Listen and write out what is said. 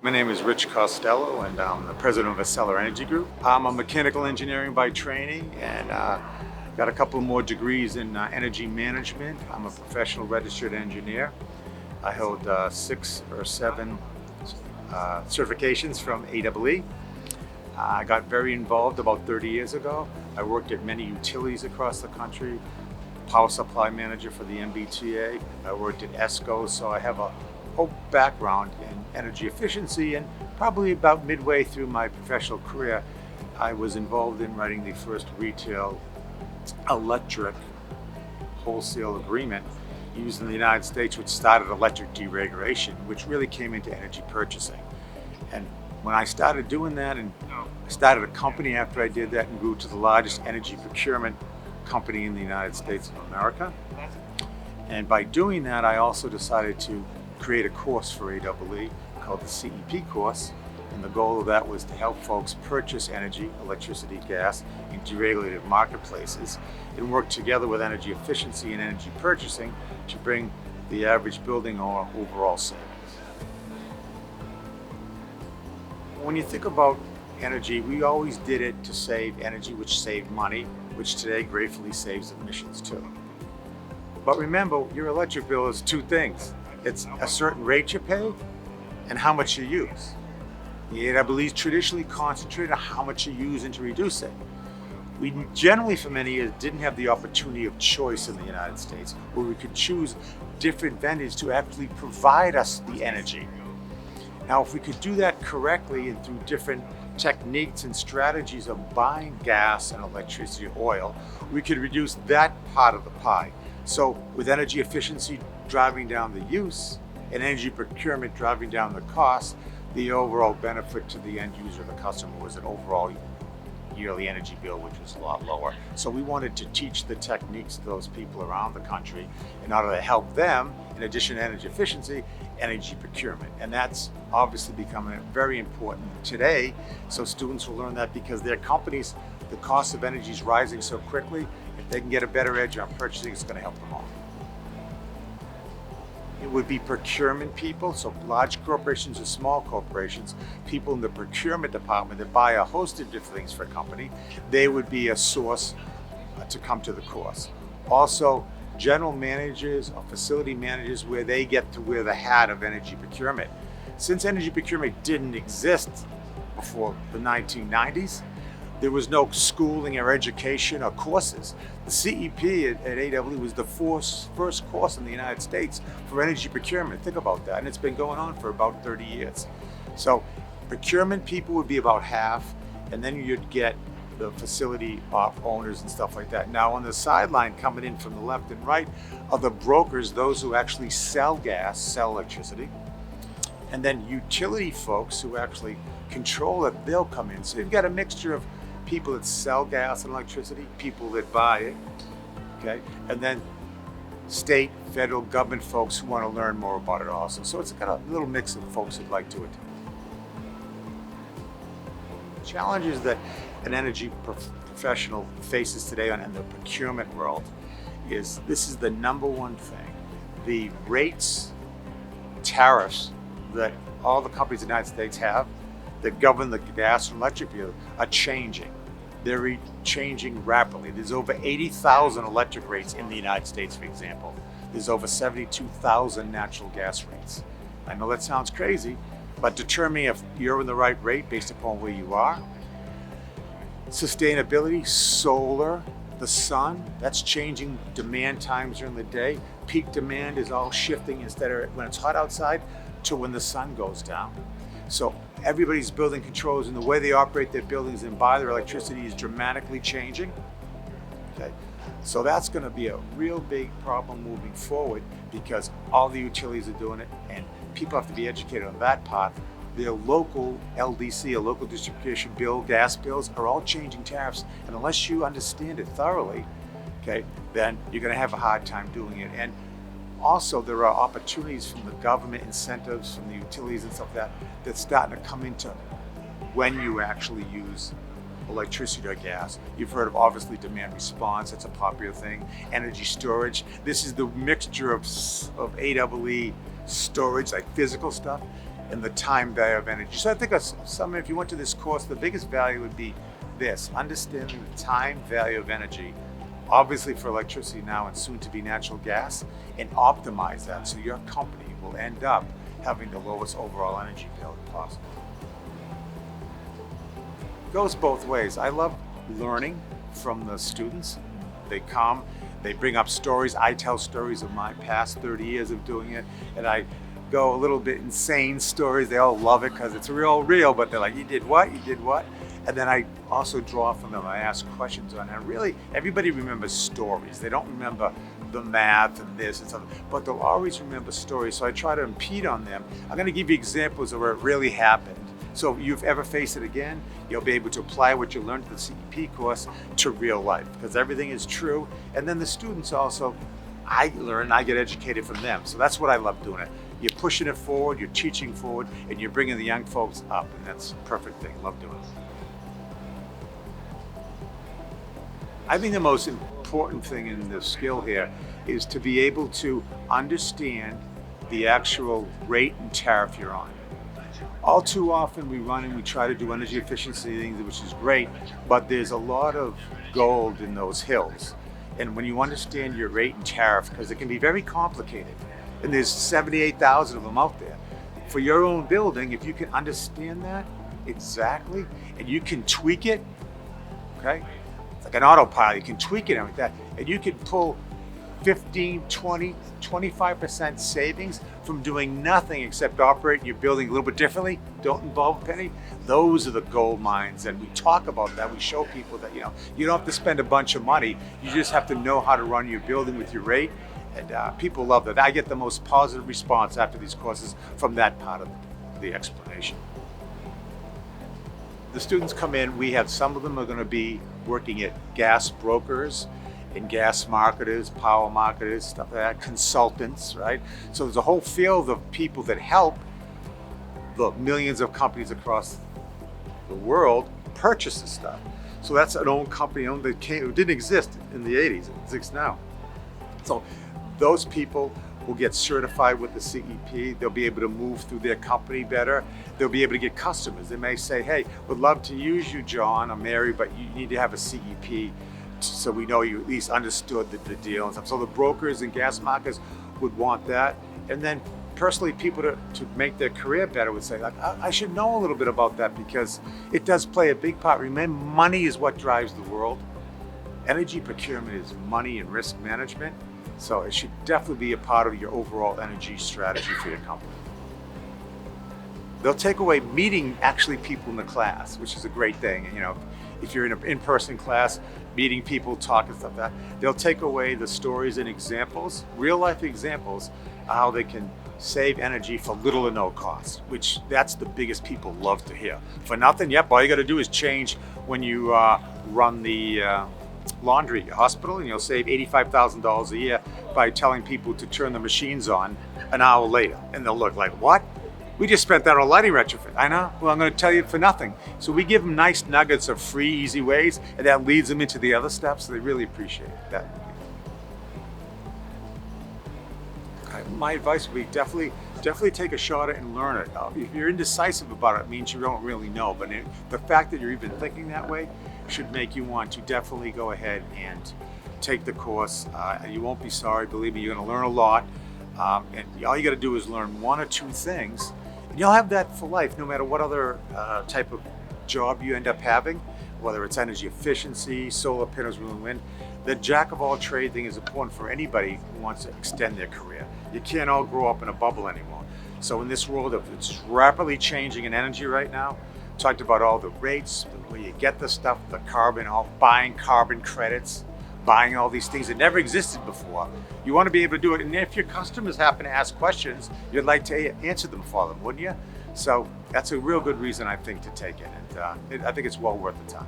My name is Rich Costello, and I'm the president of Acela Energy Group. I'm a mechanical engineering by training, and got a couple more degrees in energy management. I'm a professional registered engineer. I hold 6 or 7 certifications from AEE. I got very involved about 30 years ago. I worked at many utilities across the country, power supply manager for the MBTA. I worked at ESCOs, so I have a whole background in energy efficiency, and probably about midway through my professional career, I was involved in writing the first retail electric wholesale agreement used in the United States, which started electric deregulation, which really came into energy purchasing. And when I started doing that, and I started a company after I did that and grew to the largest energy procurement company in the United States of America. And by doing that, I also decided to create a course for AEE called the CEP course. And the goal of that was to help folks purchase energy, electricity, gas, in deregulated marketplaces and work together with energy efficiency and energy purchasing to bring the average building owner overall savings. When you think about energy, we always did it to save energy, which saved money, which today gratefully saves emissions too. But remember, your electric bill is 2 things. It's a certain rate you pay and how much you use. The AEE's traditionally concentrated on how much you use and to reduce it. We generally, for many years, didn't have the opportunity of choice in the United States, where we could choose different vendors to actually provide us the energy. Now, if we could do that correctly and through different techniques and strategies of buying gas and electricity or oil, we could reduce that part of the pie. So with energy efficiency driving down the use and energy procurement driving down the cost, the overall benefit to the end user, the customer, was an overall yearly energy bill, which was a lot lower. So we wanted to teach the techniques to those people around the country in order to help them, in addition to energy efficiency, energy procurement. And that's obviously becoming very important today. So students will learn that because their companies, the cost of energy is rising so quickly. If they can get a better edge on purchasing, it's going to help them all. It would be procurement people, so large corporations or small corporations, people in the procurement department that buy a host of different things for a company, they would be a source to come to the course. Also, general managers or facility managers, where they get to wear the hat of energy procurement. Since energy procurement didn't exist before the 1990s, there was no schooling or education or courses. The CEP at AEE was the first course in the United States for energy procurement. Think about that, and it's been going on for about 30 years. So procurement people would be about half, and then you'd get the facility owners and stuff like that. Now on the sideline coming in from the left and right are the brokers, those who actually sell gas, sell electricity, and then utility folks who actually control it, they'll come in. So you've got a mixture of people that sell gas and electricity, people that buy it, okay? And then state, federal government folks who want to learn more about it also. So it's got a little mix of folks who'd like to attend. Challenges that an energy professional faces today in the procurement world is, this is the number one thing. The rates, tariffs that all the companies in the United States have that govern the gas and electric bill are changing. They're changing rapidly. There's over 80,000 electric rates in the United States, for example. There's over 72,000 natural gas rates. I know that sounds crazy, but determining if you're in the right rate based upon where you are. Sustainability, solar, the sun, that's changing demand times during the day. Peak demand is all shifting, instead of when it's hot outside to when the sun goes down. So everybody's building controls and the way they operate their buildings and buy their electricity is dramatically changing. Okay, so that's going to be a real big problem moving forward, because all the utilities are doing it, and people have to be educated on that part. Their local LDC, a local distribution bill, gas bills, are all changing tariffs, and unless you understand it thoroughly, okay, then you're going to have a hard time doing it. And also, there are opportunities from the government, incentives from the utilities and stuff like that, that's starting to come into when you actually use electricity or gas. You've heard of, obviously, demand response. That's a popular thing. Energy storage. This is the mixture of AEE storage, like physical stuff, and the time value of energy. So I think if you went to this course, the biggest value would be this, understanding the time value of energy, obviously for electricity now and soon to be natural gas, and optimize that so your company will end up having the lowest overall energy bill possible. It goes both ways. I love learning from the students. They come, they bring up stories. I tell stories of my past 30 years of doing it, and I go a little bit insane stories. They all love it because it's real, but they're like, you did what? You did what? And then I also draw from them. I ask questions on it. And really, everybody remembers stories. They don't remember the math and this and stuff, but they'll always remember stories. So I try to impede on them. I'm going to give you examples of where it really happened. So if you've ever faced it again, you'll be able to apply what you learned at the CEP course to real life, because everything is true. And then the students also, I get educated from them. So that's what I love doing it. You're pushing it forward, you're teaching forward, and you're bringing the young folks up, and that's a perfect thing. Love doing it. I think the most important thing in the skill here is to be able to understand the actual rate and tariff you're on. All too often we run and we try to do energy efficiency things, which is great, but there's a lot of gold in those hills. And when you understand your rate and tariff, because it can be very complicated, and there's 78,000 of them out there, for your own building, if you can understand that exactly, and you can tweak it, okay? It's like an autopilot, you can tweak it and like that, and you can pull 15, 20, 25% savings from doing nothing except operate your building a little bit differently, don't involve a penny. Those are the gold mines, and we talk about that. We show people that, you don't have to spend a bunch of money. You just have to know how to run your building with your rate, and people love that. I get the most positive response after these courses from that part of the explanation. The students come in, we have some of them are going to be working at gas brokers and gas marketers, power marketers, stuff like that, consultants, right? So there's a whole field of people that help the millions of companies across the world purchase this stuff. So that's an old company that didn't exist in the 80s, it exists now. So those people will get certified with the CEP. They'll be able to move through their company better. They'll be able to get customers. They may say, hey, would love to use you, John or Mary, but you need to have a CEP so we know you at least understood the deal and stuff. So the brokers and gas markets would want that. And then personally, people to make their career better would say, like, I should know a little bit about that, because it does play a big part. Remember, money is what drives the world. Energy procurement is money and risk management. So it should definitely be a part of your overall energy strategy for your company. They'll take away meeting actually people in the class, which is a great thing. If you're in an in-person class, meeting people, talking stuff like that, they'll take away the stories and examples, real life examples, of how they can save energy for little or no cost, which that's the biggest people love to hear. For nothing, yep, all you gotta do is change when you run the laundry at your hospital, and you'll save $85,000 a year by telling people to turn the machines on an hour later. And they'll look like, what? We just spent that on a lighting retrofit. I know, well, I'm gonna tell you for nothing. So we give them nice nuggets of free, easy ways, and that leads them into the other steps, so they really appreciate that. My advice would be definitely take a shot at it and learn it. If you're indecisive about it, it means you don't really know, but the fact that you're even thinking that way should make you want to definitely go ahead and take the course. You won't be sorry, believe me, you're gonna learn a lot. And all you gotta do is learn one or two things, and you'll have that for life, no matter what other type of job you end up having, whether it's energy efficiency, solar panels, wind. The jack of all trade thing is important for anybody who wants to extend their career. You can't all grow up in a bubble anymore. So in this world of it's rapidly changing in energy right now, talked about all the rates, where you get the stuff, the carbon, buying carbon credits, buying all these things that never existed before. You want to be able to do it, and if your customers happen to ask questions, you'd like to answer them for them, wouldn't you? So that's a real good reason, I think, to take it, and I think it's well worth the time.